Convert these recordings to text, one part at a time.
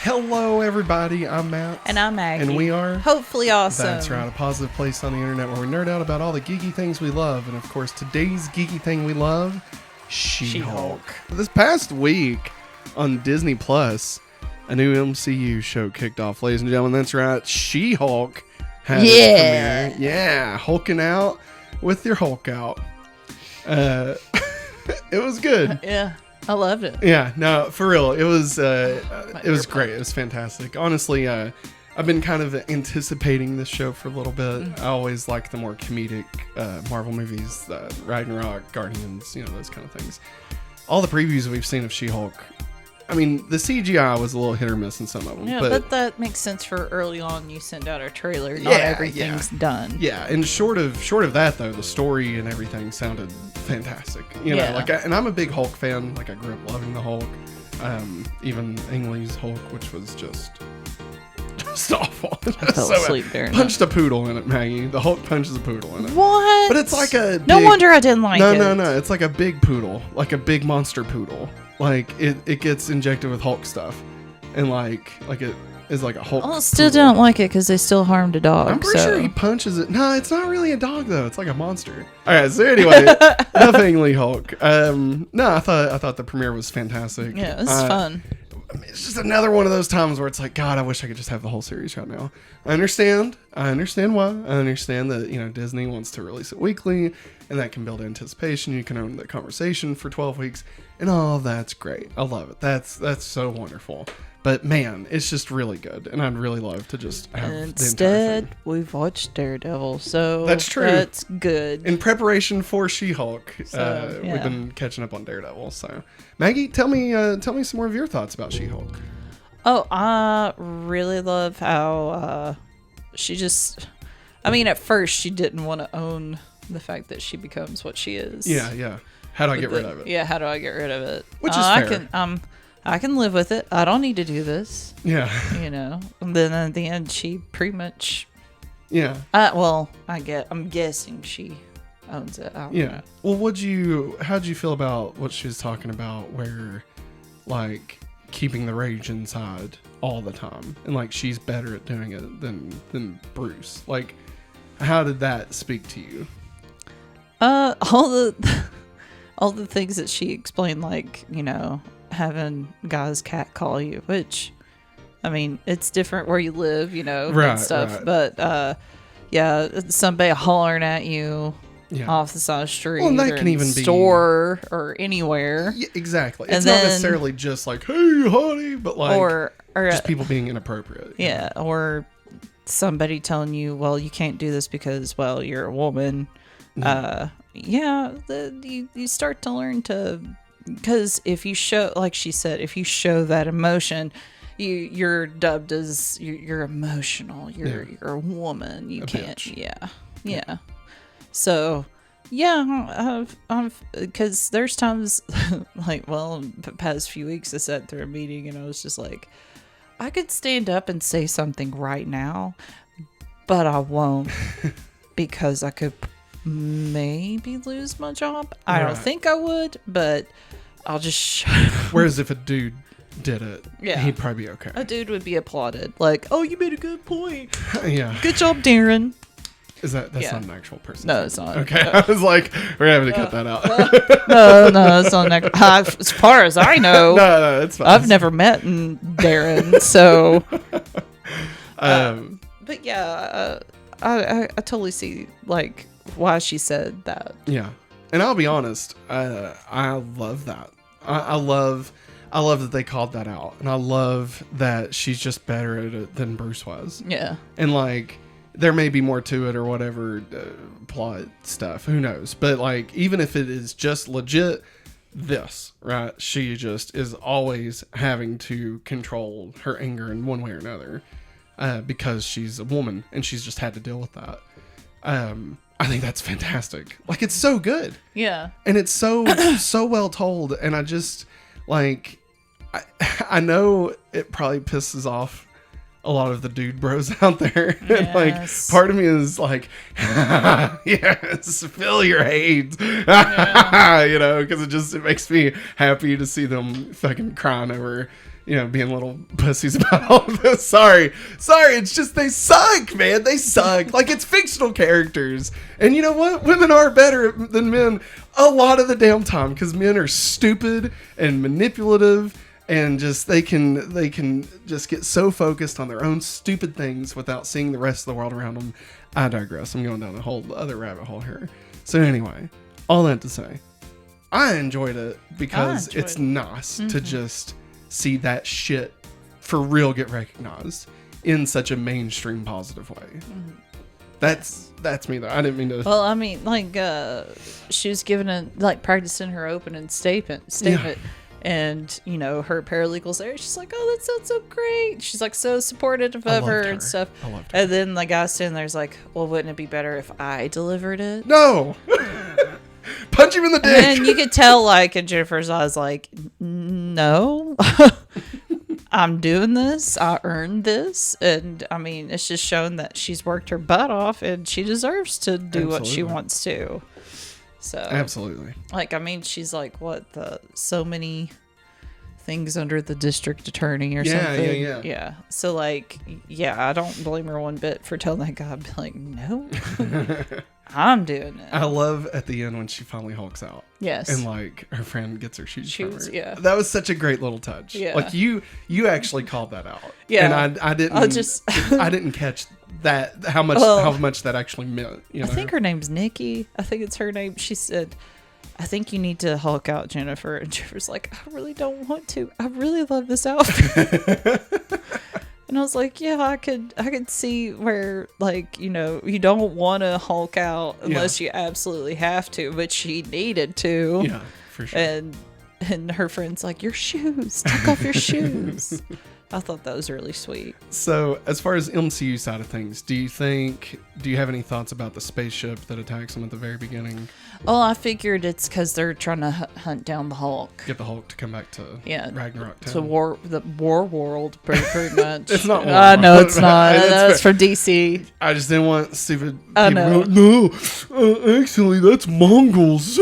Hello, everybody. I'm Matt. And I'm Maggie. And we are... Hopefully Awesome. That's right. A positive place on the internet where we nerd out about all the geeky things we love. And, of course, today's geeky thing we love, She-Hulk. This past week on Disney Plus, a new MCU show kicked off, ladies and gentlemen. That's right. She-Hulk had its premiere. Yeah. Hulking out with your Hulk out. It was good. Yeah. I loved it. Yeah, no, for real. It was great. It was fantastic. Honestly, I've been kind of anticipating this show for a little bit. I always like the more comedic Marvel movies, Ragnarok, Guardians, those kind of things. All the previews we've seen of She-Hulk, I mean, the CGI was a little hit or miss in some of them. Yeah, but that makes sense for early on. You send out a trailer. Not everything's done. Yeah, and short of that, though, the story and everything sounded fantastic. And I'm a big Hulk fan. Like, I grew up loving the Hulk. Even Ang Lee's Hulk, which was just awful. I fell asleep there. Punched a poodle in it, Maggie. The Hulk punches a poodle in it. What? But it's like a no wonder I didn't like it. No. It's like a big poodle, like a big monster poodle. Like it gets injected with Hulk stuff, and like it is like a Hulk. I still don't like it because they still harmed a dog. I'm pretty sure he punches it. No, it's not really a dog though. It's like a monster. All right. So anyway, nothing Lee Hulk. No, I thought the premiere was fantastic. Yeah, it was fun. It's just another one of those times where it's like, God, I wish I could just have the whole series right now. I understand why. I understand that, Disney wants to release it weekly, and that can build anticipation. You can own the conversation for 12 weeks, and all that's great. I love it. That's so wonderful. But man, it's just really good, and I'd really love to just have the entire Instead, thing. we've watched Daredevil, so that's true. That's good. In preparation for She-Hulk, we've been catching up on Daredevil. So, Maggie, tell me some more of your thoughts about She-Hulk. Oh, I really love how she just... I mean, at first, she didn't want to own the fact that she becomes what she is. Yeah. How do I get rid of it? Yeah, how do I get rid of it? Which is fair. I can live with it. I don't need to do this. Yeah. And then at the end, she pretty much... Yeah. I'm guessing she owns it. I don't know. Well, how'd you feel about what she was talking about where, like, keeping the rage inside all the time? And, like, she's better at doing it than Bruce. Like, how did that speak to you? All the things that she explained, like, having guys catcall you, which, I mean, it's different where you live, and stuff. Right. But somebody hollering at you off the side of the street, well, that can even store or anywhere. Yeah, exactly. It's not necessarily just like, "Hey, honey," but like, or just people being inappropriate. Yeah, or somebody telling you, "Well, you can't do this because, well, you're a woman." You start to learn to. Because if you show, like she said, if you show that emotion, you're dubbed as you're emotional. You're a woman. You can't. Bitch. Yeah. So, because there's times like, the past few weeks I sat through a meeting and I was just like, I could stand up and say something right now, but I won't because I could maybe lose my job. I don't think I would, but I'll just shut up. Whereas if a dude did it, he'd probably be okay. A dude would be applauded. Like, oh, you made a good point. Yeah. Good job, Darren. That's not an actual person? No, it's not. Okay. I was like, we're having to cut that out. No, it's not an actual. As far as I know. No, it's fine. I've never met Darren, so. But yeah, I totally see, like, why she said that. Yeah. And I'll be honest, I love that. I love that they called that out. And I love that she's just better at it than Bruce was. Yeah. And like, there may be more to it or whatever plot stuff. Who knows? But like, even if it is just legit this, right? She just is always having to control her anger in one way or another because she's a woman and she's just had to deal with that. I think that's fantastic. Like, it's so good. Yeah. And it's so well told. And I just, like, I know it probably pisses off a lot of the dude bros out there. Yes. And, like, part of me is like, yes, feel your hate. Yeah. Because it makes me happy to see them fucking crying over being little pussies about all of this. Sorry. It's just they suck, man. They suck. Like, it's fictional characters. And you know what? Women are better than men a lot of the damn time because men are stupid and manipulative and just they can just get so focused on their own stupid things without seeing the rest of the world around them. I digress. I'm going down a whole other rabbit hole here. So anyway, all that to say, I enjoyed it because it's nice to just see that shit for real get recognized in such a mainstream positive way. That's me though. I didn't mean to. Well, I mean, like she was practicing her opening statement, and her paralegal's there. She's like, "Oh, that sounds so great." She's like so supportive of her and stuff. I loved her. And then the guy standing there's like, "Well, wouldn't it be better if I delivered it?" No. Punch him in the dick. And you could tell, like, in Jennifer's eyes, like, no, I'm doing this. I earned this. And, I mean, it's just shown that she's worked her butt off and she deserves to do what she wants to. So, absolutely. Like, I mean, she's like, so many things under the district attorney or something. Yeah. So, like, I don't blame her one bit for telling that guy, I'd be like, no. I'm doing it. I love at the end when she finally hulks out. Yes. And like her friend gets her shoes from her. Yeah. That was such a great little touch. Yeah. Like you actually called that out. Yeah. And I didn't I didn't catch that how much that actually meant. I think her name's Nikki. I think it's her name. She said, I think you need to hulk out, Jennifer. And Jennifer's like, I really don't want to. I really love this outfit. And I was like, yeah, I could see where, like, you don't want to hulk out unless you absolutely have to, but she needed to. Yeah, for sure. And her friend's like, your shoes, take off your shoes. I thought that was really sweet. So, as far as MCU side of things, do you have any thoughts about the spaceship that attacks them at the very beginning? Oh, I figured it's because they're trying to hunt down the Hulk. Get the Hulk to come back to Ragnarok Town. To the war world, pretty much. It's not war. I know it's not. That's from DC. I just didn't want stupid people no, actually, that's Mongols.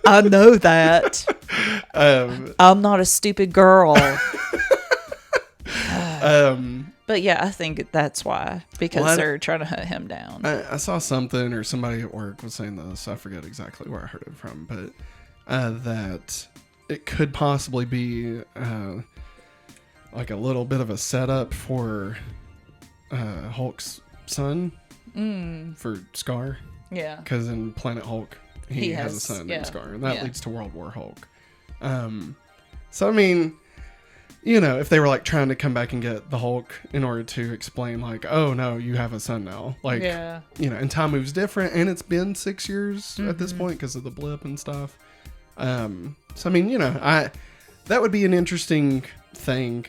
I know that. I'm not a stupid girl. But yeah, I think that's why, because they're trying to hunt him down. I saw something, or somebody at work was saying this. I forget exactly where I heard it from, but that it could possibly be like a little bit of a setup for Hulk's son for Scar. Yeah, because in Planet Hulk, he has a son named Scar, and that leads to World War Hulk. So I mean, if they were like trying to come back and get the Hulk in order to explain, like, oh no, you have a son now, like, and time moves different, and it's been 6 years at this point because of the blip and stuff. So I mean, that would be an interesting thing.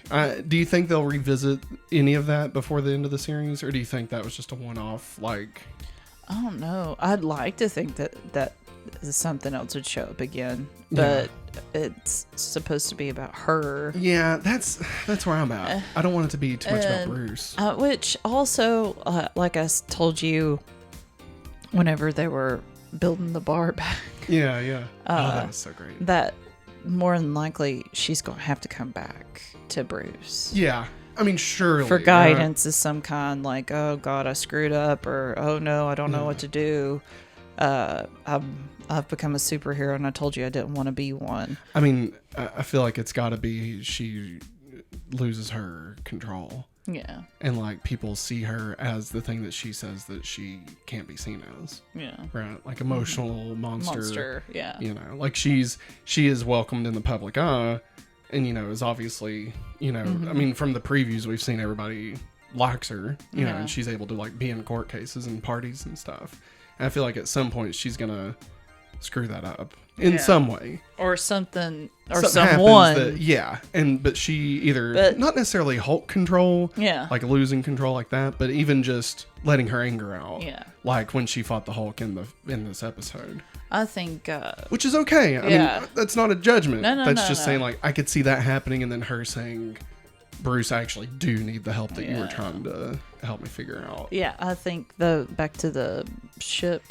Do you think they'll revisit any of that before the end of the series, or do you think that was just a one-off? Like, I don't know. I'd like to think that something else would show up again, but it's supposed to be about her. Yeah, that's where I'm at. I don't want it to be too much about Bruce. Which also, like I told you, whenever they were building the bar back. Yeah. That was so great. That more than likely she's going to have to come back to Bruce. Yeah. I mean, surely. For guidance of some kind, like, oh God, I screwed up, or oh no, I don't know what to do. I've become a superhero, and I told you I didn't want to be one. I mean, I feel like it's got to be she loses her control. Yeah. And like people see her as the thing that she says that she can't be seen as. Yeah. Right. Like emotional monster. Yeah. Like she is welcomed in the public eye, and is obviously I mean, from the previews we've seen, everybody likes her. And she's able to like be in court cases and parties and stuff. And I feel like at some point she's gonna screw that up in some way, or something, or someone. But she either not necessarily Hulk control, like losing control like that, but even just letting her anger out, like when she fought the Hulk in this episode. I think, which is okay. I mean, that's not a judgment. That's just saying, like, I could see that happening, and then her saying, Bruce, I actually do need the help that you were trying to help me figure out. Yeah, I think back to the ship.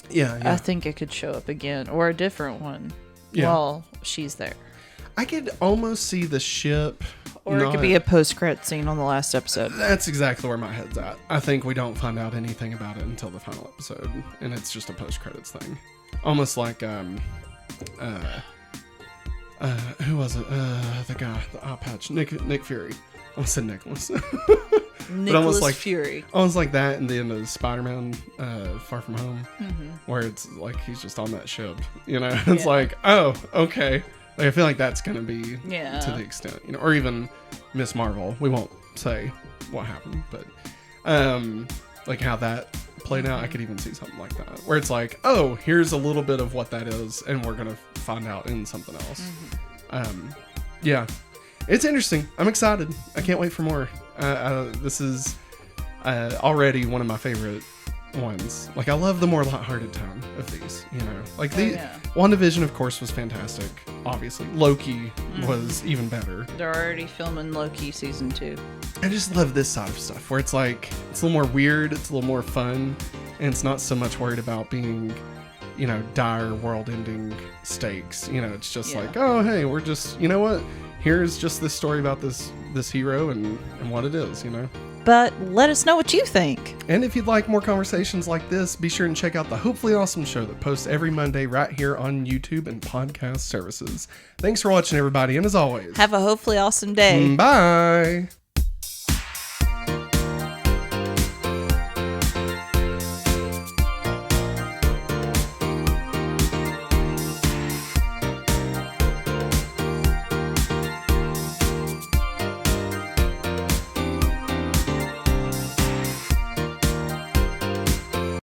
Yeah. I think it could show up again, or a different one while she's there. I could almost see the ship. Or it could be a post-credit scene on the last episode. That's exactly where my head's at. I think we don't find out anything about it until the final episode, and it's just a post-credits thing. Almost like, who was it? The guy, the eye patch, Nick Fury. I almost said Nicholas. Nicholas Fury. Almost like that in the end of Spider-Man Far From Home, where it's like he's just on that ship, you know? It's like, oh, okay. Like, I feel like that's going to be to the extent, you know, or even Miss Marvel. We won't say what happened, but like how that played out, I could even see something like that, where it's like, oh, here's a little bit of what that is, and we're going to find out in something else. Yeah, it's interesting. I'm excited. I can't wait for more. This is already one of my favorite ones. Like, I love the more lighthearted tone of these, you know. Like, WandaVision, of course, was fantastic. Obviously, Loki was even better. They're already filming Loki season 2. I just love this side of stuff, where it's like, it's a little more weird, it's a little more fun, and it's not so much worried about being, you know, dire world-ending stakes. You know, it's just like, oh, hey, we're just, you know what? Here's just this story about this hero and what it is, you know. But let us know what you think. And if you'd like more conversations like this, be sure and check out the Hopefully Awesome Show that posts every Monday right here on YouTube and podcast services. Thanks for watching, everybody, and as always, have a hopefully awesome day. Bye.